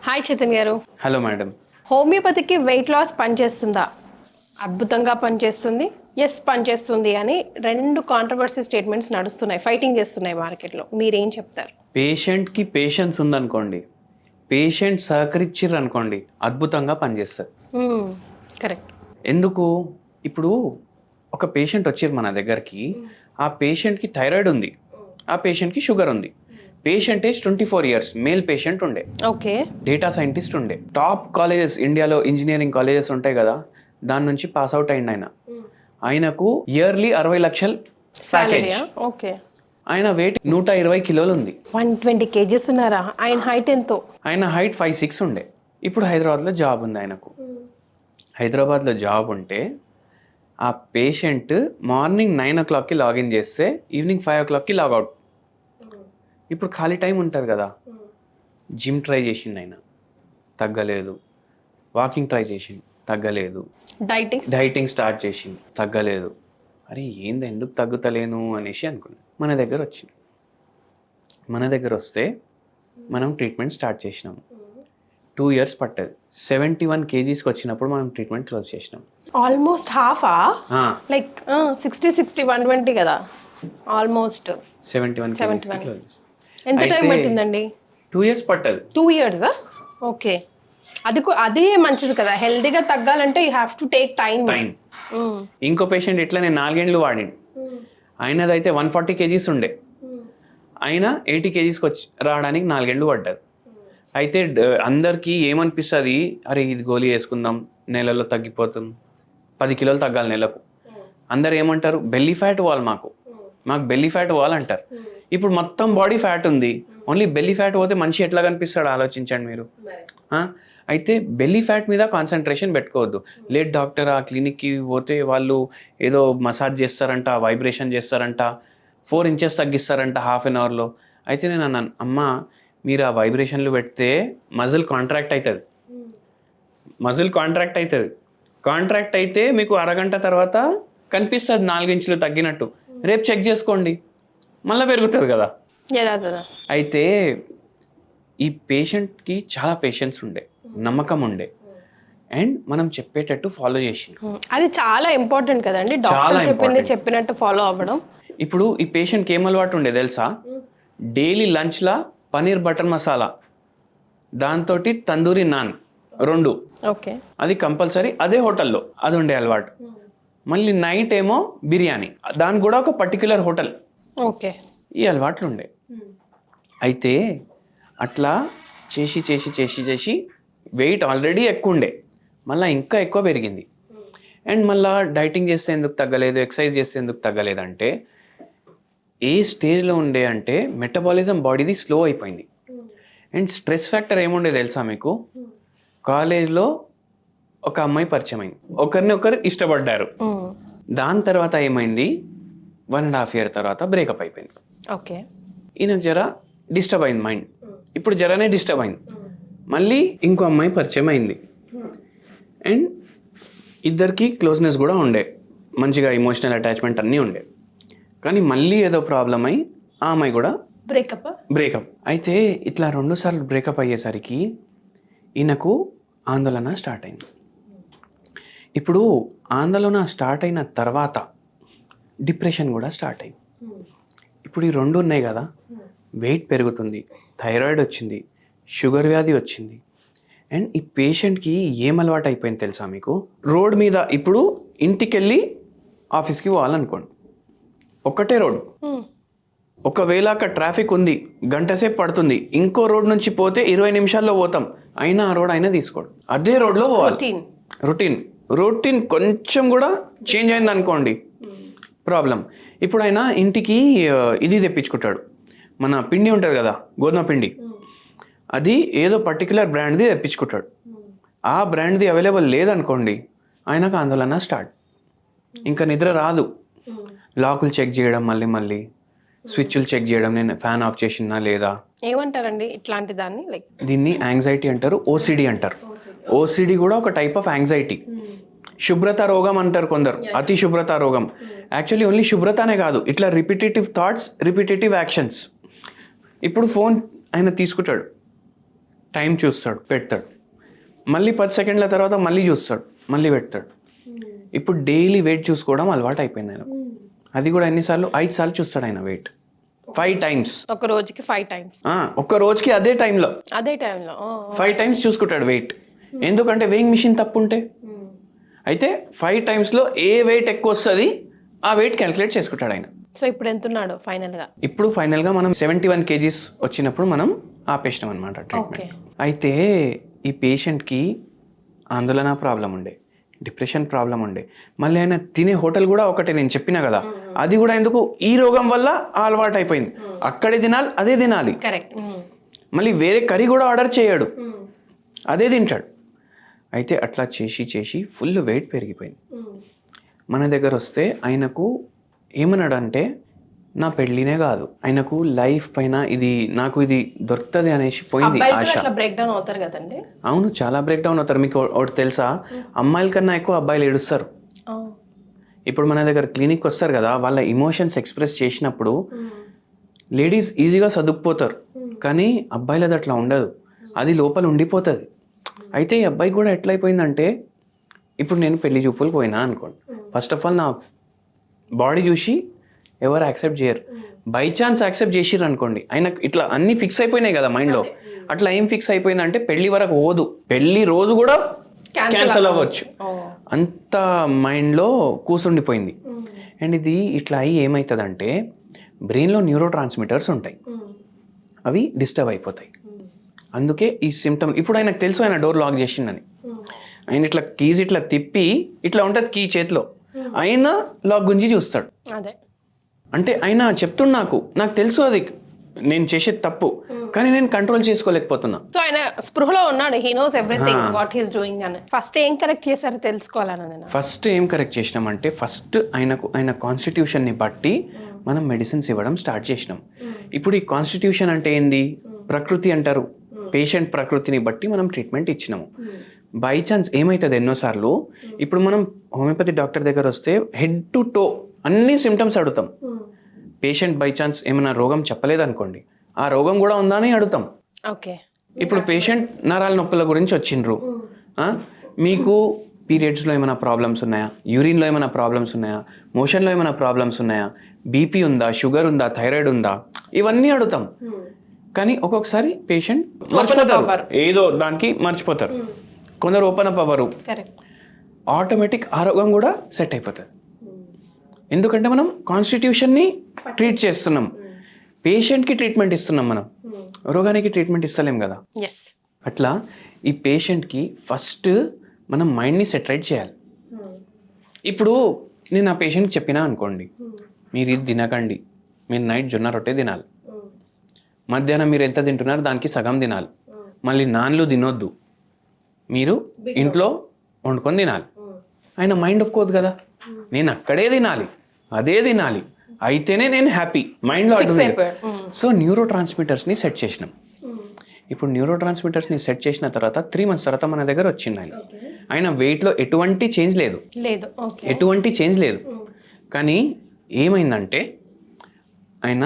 Hi Chaitan గారు. Hello madam. హోమియోపతికి weight loss పనిచేస్తుందా? అద్భుతంగా పనిచేస్తుంది, ఎస్ పనిచేస్తుంది అని రెండు కాంట్రవర్సీ స్టేట్మెంట్స్ నడుస్తున్నాయి, ఫైటింగ్ చేస్తున్నాయి మార్కెట్లో. మీరేం చెప్తారు? పేషెంట్కి పేషెన్స్ ఉందనుకోండి, పేషెంట్ సహకరించారు అనుకోండి, అద్భుతంగా పనిచేస్తారు. కరెక్ట్. ఎందుకు? ఇప్పుడు ఒక పేషెంట్ వచ్చారు మన దగ్గరికి, ఆ పేషెంట్కి థైరాయిడ్ ఉంది, ఆ పేషెంట్కి షుగర్ ఉంది. Patient age 24 years, male patient ఉండే. ఓకే. డేటా సైంటిస్ట్ ఉండే. టాప్ కాలేజెస్ ఇండియాలో ఇంజనీరింగ్ కాలేజెస్ ఉంటాయి కదా, దాని నుంచి పాస్ అవుట్ అయింది ఆయన. ఆయనకు ఇయర్లీ 60 లక్షలు ప్యాకేజ్. ఓకే. ఆయన వెయిట్ 120 కిలోలు ఉంది. 120 kgs ఉన్నారా? ఆయన హైట్ ఎంతో? ఆయన హైట్ 5'6" ఉండే. ఇప్పుడు హైదరాబాద్లో జాబ్ ఉంది ఆయనకు. హైదరాబాద్లో జాబ్ ఉంటే ఆ పేషెంట్ మార్నింగ్ 9 o'clockకి లాగిన్ చేస్తే ఈవినింగ్ 5 o'clockకి లాగౌట్. ఇప్పుడు ఖాళీ టైం ఉంటుంది కదా, జిమ్ ట్రై చేసింది ఆయన, తగ్గలేదు. వాకింగ్ ట్రై చేసింది, తగ్గలేదు. డైటింగ్ స్టార్ట్ చేసింది, తగ్గలేదు. అరే ఏంది, ఎందుకు తగ్గుతలేను అనేసి అనుకున్నాను. మన దగ్గర వచ్చింది. మన దగ్గర వస్తే మనం ట్రీట్మెంట్ స్టార్ట్ చేసినాము. 2 years పట్టదు. 71 kgsకి వచ్చినప్పుడు మనం ట్రీట్మెంట్ క్లోజ్ చేసినాం. ఆల్మోస్ట్ హాఫా? లైక్ 60 120 కదా, ఆల్మోస్ట్ 71 kgs. ఎంత టైం పట్టిందండి? 2 years పట్టదు. 2 years? ఓకే. అదే మంచిది కదా, హెల్దీగా తగ్గాలంటే you have to take time. ఇంకో పేషెంట్ ఇట్లా నేను 4 ఏళ్ళు వాడిండు. ఆయనదైతే 140 kgs ఉండే, ఆయన 80 kgsకి వచ్చి రావడానికి 4 ఏళ్ళు పడ్డది. అయితే అందరికీ ఏమనిపిస్తుంది, అరే ఇది గోళీ వేసుకుందాం, నెలలో తగ్గిపోతుంది, 10 కిలోలు తగ్గాలి నెలకు. అందరు ఏమంటారు, బెల్లీ ఫ్యాట్ పోవాలి, మాకు బెల్లీ ఫ్యాట్ పోవాలంటారు. ఇప్పుడు మొత్తం బాడీ ఫ్యాట్ ఉంది, ఓన్లీ బెల్లీ ఫ్యాట్ పోతే మనిషి ఎట్లా కనిపిస్తాడు ఆలోచించండి మీరు. అయితే బెల్లీ ఫ్యాట్ మీద కాన్సన్ట్రేషన్ పెట్టుకోవద్దు. లేట్ డాక్టర్, ఆ క్లినిక్కి పోతే వాళ్ళు ఏదో మసాజ్ చేస్తారంట, వైబ్రేషన్ చేస్తారంట, 4 inches తగ్గిస్తారంట ½ an hourలో. అయితే నేను అన్నాను, అమ్మ మీరు ఆ వైబ్రేషన్లు పెడితే మజిల్ కాంట్రాక్ట్ అవుతుంది. కాంట్రాక్ట్ అయితే మీకు అరగంట తర్వాత కనిపిస్తుంది 4 inches తగ్గినట్టు. రేపు చెక్ చేసుకోండి, మళ్ళీ పెరుగుతుంది కదా. అయితే ఈ పేషెంట్కి చాలా పేషెన్స్ ఉండే, నమ్మకం ఉండే, అండ్ మనం చెప్పేటట్టు ఫాలో చేసి, అది చాలా ఇంపార్టెంట్ కదండి, డాక్టర్ చెప్పినట్టు ఫాలో అవ్వడం. ఇప్పుడు ఈ పేషెంట్కి ఏం అలవాటు ఉండే తెలుసా? డైలీ లంచ్లా పనీర్ బటర్ మసాలా, దాంతో తందూరి నాన్ 2. ఓకే. అది కంపల్సరీ, అదే హోటల్లో అది ఉండే అలవాటు. మళ్ళీ నైట్ ఏమో బిర్యానీ, దానికి కూడా ఒక పర్టిక్యులర్ హోటల్. ఓకే. ఈ అలవాట్లు ఉండే. అయితే అట్లా చేసి వెయిట్ ఆల్రెడీ ఎక్కువ ఉండే, మళ్ళీ ఇంకా ఎక్కువ పెరిగింది. అండ్ మళ్ళీ డైటింగ్ చేస్తే ఎందుకు తగ్గలేదు, ఎక్సర్సైజ్ చేస్తే ఎందుకు తగ్గలేదు అంటే, ఏ స్టేజ్లో ఉండే అంటే మెటబాలిజం బాడీది స్లో అయిపోయింది. అండ్ స్ట్రెస్ ఫ్యాక్టర్ ఏముండే తెలుసా మీకు? కాలేజ్లో ఒక అమ్మాయి పరిచయం అయింది, ఒకరు ఇష్టపడ్డారు. దాని తర్వాత ఏమైంది, 1.5 year తర్వాత బ్రేకప్ అయిపోయింది. ఓకే. ఈయనకు జర డిస్టర్బ్ అయింది మైండ్, ఇప్పుడు జరనే డిస్టర్బ్ అయింది. మళ్ళీ ఇంకో అమ్మాయి పరిచయం అయింది, అండ్ ఇద్దరికి క్లోజ్నెస్ కూడా ఉండే, మంచిగా ఎమోషనల్ అటాచ్మెంట్ అన్నీ ఉండే. కానీ మళ్ళీ ఏదో ప్రాబ్లం అయ్యి ఆ అమ్మాయి కూడా బ్రేకప్. అయితే ఇట్లా 2 సార్లు బ్రేకప్ అయ్యేసరికి ఈయనకు ఆందోళన స్టార్ట్ అయింది. ఇప్పుడు ఆందోళన స్టార్ట్ అయిన తర్వాత డిప్రెషన్ కూడా స్టార్ట్ అయింది. ఇప్పుడు ఈ 2 ఉన్నాయి కదా, వెయిట్ పెరుగుతుంది, థైరాయిడ్ వచ్చింది, షుగర్ వ్యాధి వచ్చింది. అండ్ ఈ పేషెంట్కి ఏం అలవాటు అయిపోయింది తెలుసా మీకు? రోడ్ మీద ఇప్పుడు ఇంటికి వెళ్ళి ఆఫీస్కి పోవాలనుకోండి, ఒకటే రోడ్. ఒకవేళ అక్కడ ట్రాఫిక్ ఉంది, గంట సేపు పడుతుంది, ఇంకో రోడ్ నుంచి పోతే 20 నిమిషాల్లో పోతాం, అయినా ఆ రోడ్ అయినా తీసుకోండి, అదే రోడ్లో పోవాలి. రొటీన్ కొంచెం కూడా చేంజ్ అయింది అనుకోండి, ప్రాబ్లం. ఇప్పుడు ఆయన ఇంటికి ఇది తెప్పించుకుంటాడు, మన పిండి ఉంటుంది కదా, గోధుమ పిండి, అది ఏదో పర్టికులర్ బ్రాండ్ది తెప్పించుకుంటాడు. ఆ బ్రాండ్ది అవైలబుల్ లేదనుకోండి, ఆయనకు ఆందోళన స్టార్ట్. ఇంకా నిద్ర రాదు, లాకులు చెక్ చేయడం, మళ్ళీ స్విచ్లు చెక్ చేయడం, నేను ఫ్యాన్ ఆఫ్ చేసినా లేదా. ఏమంటారండి ఇట్లాంటి దాన్ని? లైక్ దీన్ని యాంగ్జైటీ అంటారు, ఓసిడి అంటారు. ఓసిడి కూడా ఒక టైప్ ఆఫ్ యాంగ్జైటీ. శుభ్రత రోగం అంటారు కొందరు, అతి శుభ్రత రోగం. యాక్చువల్లీ ఓన్లీ శుభ్రతనే కాదు, ఇట్లా రిపిటేటివ్ థాట్స్, రిపిటేటివ్ యాక్షన్స్. ఇప్పుడు ఫోన్ ఆయన తీసుకుంటాడు, టైం చూస్తాడు, పెడతాడు. మళ్ళీ 10 సెకండ్ల తర్వాత మళ్ళీ చూస్తాడు, మళ్ళీ పెడతాడు. ఇప్పుడు డైలీ వెయిట్ చూసుకోవడం అలవాటు అయిపోయింది ఆయన. అది కూడా ఎన్నిసార్లు? 5 సార్లు చూస్తాడు ఆయన వెయిట్, 5 టైమ్స్. ఒక రోజుకి 5 టైమ్స్. ఒక్క రోజుకి అదే టైంలో 5 టైమ్స్ చూసుకుంటాడు వెయిట్. ఎందుకంటే వెయింగ్ మిషన్ తప్పు ఉంటే. అయితే 5 టైమ్స్లో ఏ వెయిట్ ఎక్కువ వస్తుంది ఆ వెయిట్ క్యాలిక్యులేట్ చేసుకుంటాడు ఆయన. సో ఇప్పుడు ఎంత ఉన్నాడు ఫైనల్గా? ఇప్పుడు ఫైనల్గా మనం 71 kgs వచ్చినప్పుడు మనం ఆపేసినాం అనమాట ట్రీట్మెంట్. అయితే ఈ పేషెంట్కి ఆందోళన ప్రాబ్లం ఉండే, డిప్రెషన్ ప్రాబ్లం ఉండే, మళ్ళీ ఆయన తినే హోటల్ కూడా ఒకటే, నేను చెప్పినా కదా. అది కూడా ఎందుకు? ఈ రోగం వల్ల అలవాటు అయిపోయింది. అక్కడే తినాలి, అదే తినాలి. కరెక్ట్. మళ్ళీ వేరే కర్రీ కూడా ఆర్డర్ చేయడు, అదే తింటాడు. అయితే అట్లా చేసి చేసి ఫుల్ వెయిట్ పెరిగిపోయింది. మన దగ్గర వస్తే ఆయనకు ఏమన్నాడంటే, నా పెళ్ళినే కాదు, ఆయనకు లైఫ్ పైన ఇది నాకు ఇది దొరుకుతుంది అనేసి పోయింది ఆశ. బ్రేక్ డౌన్ అవుతారు కదండి? అవును, చాలా బ్రేక్ డౌన్ అవుతారు. మీకు ఒకటి తెలుసా, అమ్మాయిల కన్నా ఎక్కువ అబ్బాయిలు ఏడుస్తారు. ఇప్పుడు మన దగ్గర క్లినిక్ వస్తారు కదా, వాళ్ళ ఇమోషన్స్ ఎక్స్ప్రెస్ చేసినప్పుడు లేడీస్ ఈజీగా సర్దుకుపోతారు, కానీ అబ్బాయిలది అట్లా ఉండదు, అది లోపల ఉండిపోతుంది. అయితే ఈ అబ్బాయి కూడా ఎట్లయిపోయిందంటే, ఇప్పుడు నేను పెళ్లి చూపులకు పోయినా అనుకోండి, ఫస్ట్ ఆఫ్ ఆల్ నా బాడీ చూసి ఎవరు యాక్సెప్ట్ చేయరు. బై ఛాన్స్ యాక్సెప్ట్ చేసిర్రు అనుకోండి, ఆయన ఇట్లా అన్ని ఫిక్స్ అయిపోయినాయి కదా మైండ్లో. అట్లా ఏం ఫిక్స్ అయిపోయిందంటే పెళ్లి వరకు పోదు, పెళ్లి రోజు కూడా క్యాన్సల్ అవ్వచ్చు, అంత మైండ్లో కూర్చుండిపోయింది. అండ్ ఇది ఇట్లా అయ్యి ఏమవుతుందంటే, బ్రెయిన్లో న్యూరో ట్రాన్స్మిటర్స్ ఉంటాయి, అవి డిస్టర్బ్ అయిపోతాయి. అందుకే ఈ సిమ్టమ్. ఇప్పుడు ఆయనకు తెలుసు ఆయన డోర్ లాక్ చేసిండని. ఆయన ఇట్లా కీజ్ ఇట్లా తిప్పి ఇట్లా ఉంటుంది కీ చేతిలో, ఆయన లాక్ గుంజి చూస్తాడు. అదే అంటే ఆయన చెప్తున్నా, నాకు తెలుసు అది నేను చేసేది తప్పు, కానీ నేను కంట్రోల్ చేసుకోలేకపోతున్నా. సో ఆయన స్పృహలో ఉన్నాడు, he knows everything what he's doing అని. ఫస్ట్ ఏం కరెక్ట్ చేశారో తెలుసుకోవాలని. ఫస్ట్ ఏం కరెక్ట్ చేసినామంటే, ఫస్ట్ ఆయన కాన్స్టిట్యూషన్ని బట్టి మనం మెడిసిన్స్ ఇవ్వడం స్టార్ట్ చేసినాం. ఇప్పుడు ఈ కాన్స్టిట్యూషన్ అంటే ఏంది? ప్రకృతి అంటారు. పేషెంట్ ప్రకృతిని బట్టి మనం ట్రీట్మెంట్ ఇచ్చినాము. బై ఛాన్స్ ఏమవుతుంది ఎన్నోసార్లు, ఇప్పుడు మనం హోమియోపతి డాక్టర్ దగ్గర వస్తే హెడ్ టు టో అన్ని సిమ్టమ్స్ అడుగుతాం. పేషెంట్ బై ఛాన్స్ ఏమైనా రోగం చెప్పలేదనుకోండి, ఆ రోగం కూడా ఉందా అని అడుగుతాం. ఓకే. ఇప్పుడు పేషెంట్ నరాల నొప్పుల గురించి వచ్చిండ్రు, మీకు పీరియడ్స్లో ఏమైనా ప్రాబ్లమ్స్ ఉన్నాయా, యూరిన్లో ఏమైనా ప్రాబ్లమ్స్ ఉన్నాయా, మోషన్లో ఏమైనా ప్రాబ్లమ్స్ ఉన్నాయా, బీపీ ఉందా, షుగర్ ఉందా, థైరాయిడ్ ఉందా, ఇవన్నీ అడుగుతాం. కానీ ఒక్కొక్కసారి పేషెంట్ మర్చిపోతారు, ఏదో దానికి మర్చిపోతారు. కొందరు ఓపెన్ అప్ అవ్వరు, ఆటోమేటిక్ ఆరోగ్యం కూడా సెట్ అయిపోతుంది. ఎందుకంటే మనం కాన్స్టిట్యూషన్ని ట్రీట్ చేస్తున్నాం, పేషెంట్కి ట్రీట్మెంట్ ఇస్తున్నాం, మనం రోగానికి ట్రీట్మెంట్ ఇస్తలేం కదా. అట్లా ఈ పేషెంట్కి ఫస్ట్ మనం మైండ్ని సెట్ రైట్ చేయాలి. ఇప్పుడు నేను ఆ పేషెంట్కి చెప్పినా అనుకోండి, మీరు ఇది తినకండి, మీరు నైట్ జొన్న రొట్టె తినాలి, మధ్యాహ్నం మీరు ఎంత తింటున్నారు దానికి సగం తినాలి, మళ్ళీ నాన్లు తినొద్దు, మీరు ఇంట్లో వండుకొని తినాలి. ఆయన మైండ్ ఒప్పుకోదు కదా, నేను అక్కడే తినాలి, అదే తినాలి, అయితేనే నేను హ్యాపీ, మైండ్లో అడ్డు. సో న్యూరో ట్రాన్స్మిటర్స్ని సెట్ చేసినాం. ఇప్పుడు న్యూరో ట్రాన్స్మిటర్స్ని సెట్ చేసిన తర్వాత 3 months తర్వాత మన దగ్గర వచ్చింది ఆయన. ఆయన వెయిట్లో ఎటువంటి చేంజ్ లేదు, ఎటువంటి చేంజ్ లేదు. కానీ ఏమైందంటే, ఆయన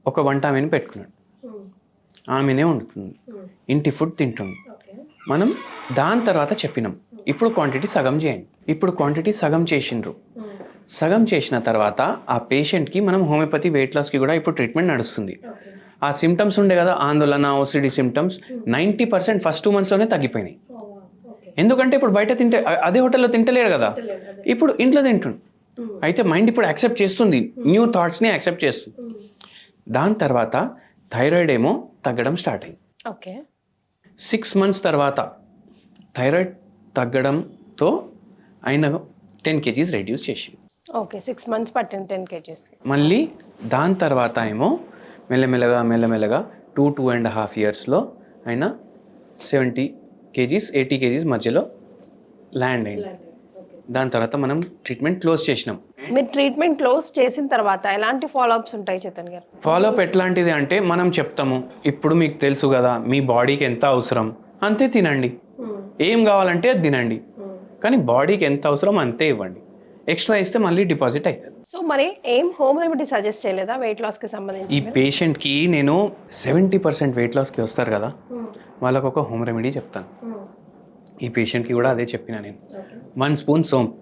ఒక వంట ఆమెను పెట్టుకున్నాడు, ఆమెనే వండుతుంది, ఇంటి ఫుడ్ తింటుంది. మనం దాని తర్వాత చెప్పినాం, ఇప్పుడు క్వాంటిటీ సగం చేయండి. ఇప్పుడు క్వాంటిటీ సగం చేసిండ్రు. సగం చేసిన తర్వాత ఆ పేషెంట్కి మనం హోమియోపతి వెయిట్ లాస్కి కూడా ఇప్పుడు ట్రీట్మెంట్ నడుస్తుంది. ఆ సిమ్టమ్స్ ఉండే కదా, ఆందోళన, ఓసిడి సిమ్టమ్స్ 90% ఫస్ట్ 2 monthsలోనే తగ్గిపోయినాయి. ఎందుకంటే ఇప్పుడు బయట తింటే, అదే హోటల్లో తింటలేరు కదా, ఇప్పుడు ఇంట్లో తింటుండు. అయితే మైండ్ ఇప్పుడు యాక్సెప్ట్ చేస్తుంది, న్యూ థాట్స్ని యాక్సెప్ట్ చేస్తుంది. దాని తర్వాత థైరాయిడ్ ఏమో తగ్గడం స్టార్ట్ అయింది. 6 months తర్వాత థైరాయిడ్ తగ్గడంతో ఆయన 10 kgs రెడ్యూస్ చేసి, 6 months పట్టింది 10 kgs. మళ్ళీ దాని తర్వాత ఏమో మెల్లమెల్లగా 2.5 yearsలో ఆయన 70 kgs 80 kgs మధ్యలో ల్యాండ్ అయింది. దాని తర్వాత మనం ట్రీట్మెంట్ క్లోజ్ చేసినాం. మీరు ట్రీట్మెంట్ క్లోజ్ చేసిన తర్వాత ఎలాంటి ఫాలోఅప్స్ ఉంటాయి చేతన్ గారు? ఫాలోఅప్ ఎట్లాంటిది అంటే, మనం చెప్తాము, ఇప్పుడు మీకు తెలుసు కదా మీ బాడీకి ఎంత అవసరం అంతే తినండి, ఏం కావాలంటే అది తినండి, కానీ బాడీకి ఎంత అవసరం అంతే ఇవ్వండి, ఎక్స్ట్రా ఇస్తే మళ్ళీ డిపాజిట్ అవుతుంది. సో మరి ఏం హోమ్ రెమెడీ సజెస్ట్ చేయలేదా వెయిట్ లాస్కి సంబంధించి? ఈ పేషెంట్కి నేను 70% వెయిట్ లాస్కి వస్తారు కదా, వాళ్ళకు ఒక హోమ్ రెమెడీ చెప్తాను. ఈ పేషెంట్కి కూడా అదే చెప్పిన నేను. 1 స్పూన్ సోంపు,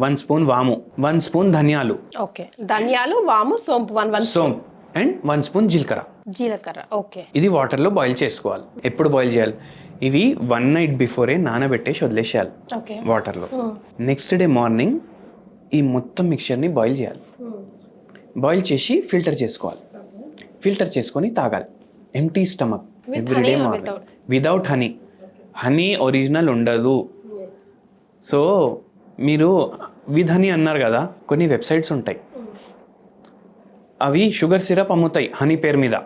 1 స్పూన్ వాము, 1 స్పూన్ ధనియాలు. ఓకే, ధనియాలు, వాము, సోంపు, 1 సోంపు అండ్ 1 స్పూన్ జీలకర్ర. జీలకర్ర. ఓకే. ఇది వాటర్లో బాయిల్ చేసుకోవాలి. ఎప్పుడు బాయిల్ చేయాలి? ఇవి 1 నైట్ బిఫోరే నానబెట్టేసి వదిలేసేయాలి ఓకే వాటర్లో. నెక్స్ట్ డే మార్నింగ్ ఈ మొత్తం మిక్చర్ని బాయిల్ చేయాలి. బాయిల్ చేసి ఫిల్టర్ చేసుకోవాలి. ఫిల్టర్ చేసుకొని తాగాలి empty stomach everyday morning without honey. Honey original ఉండదు. సో మీరు విత్ హనీ అన్నారు కదా, కొన్ని వెబ్సైట్స్ ఉంటాయి, అవి షుగర్ సిరప్ అమ్ముతాయి హనీ పేరు మీద.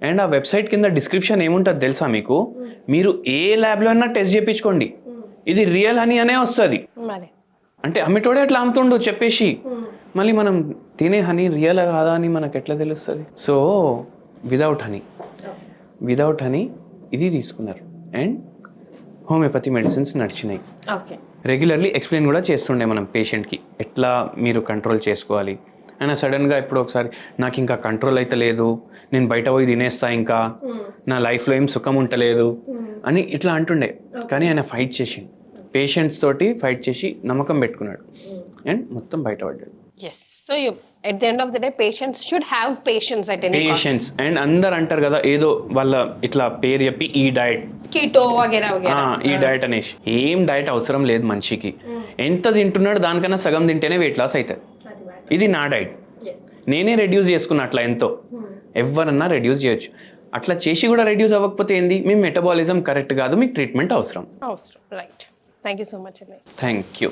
అండ్ ఆ వెబ్సైట్ కింద డిస్క్రిప్షన్ ఏముంటుంది తెలుసా మీకు? మీరు ఏ ల్యాబ్లో అయినా టెస్ట్ చేయించుకోండి, ఇది రియల్ హనీ అనే వస్తుంది. మరి అంటే అమ్మిటోడే అట్లా అమ్ముతుండు చెప్పేసి, మళ్ళీ మనం తినే హనీ రియల్ కాదా అని మనకు ఎట్లా తెలుస్తుంది? సో వితౌట్ హనీ ఇది తీసుకున్నారు. అండ్ హోమియోపతి మెడిసిన్స్ నడిచినాయి. ఓకే. రెగ్యులర్లీ ఎక్స్ప్లెయిన్ కూడా చేస్తుండే మనం పేషెంట్కి, ఎట్లా మీరు కంట్రోల్ చేసుకోవాలి. అయినా సడన్గా ఇప్పుడు ఒకసారి నాకు ఇంకా కంట్రోల్ అయితే లేదు, నేను బయట పోయి తినేస్తా, ఇంకా నా లైఫ్లో ఏం సుఖం ఉంటలేదు అని ఇట్లా అంటుండే. కానీ ఆయన ఫైట్ చేసి పేషెంట్స్ తోటి ఫైట్ చేసి నమ్మకం పెట్టుకున్నాడు అండ్ మొత్తం బయటపడ్డాడు. Yes. So you at the end of the day patients should have patience at any cost. Patience. And అందరు అంటారు కదా ఏదో వాళ్ళ ఇట్లా పేరు చెప్పి ఈ డైట్, కీటో వగేరా వగేరా, ఈ డైట్ అనేసి. ఏం డైట్ అవసరం లేదు మనిషికి. ఎంత తింటున్నాడు దానికన్నా సగం తింటేనే వెయిట్ లాస్ అవుతుంది. ఇది నా డైట్, నేనే రెడ్యూస్ చేసుకున్నా అట్లా ఎంతో. ఎవరన్నా రెడ్యూస్ చేయొచ్చు. అట్లా చేసి కూడా రెడ్యూస్ అవ్వకపోతే ఏంది? మీ మెటబాలిజం కరెక్ట్ కాదు, మీకు ట్రీట్మెంట్ అవసరం. Right. Thank you so much అండి. Thank you.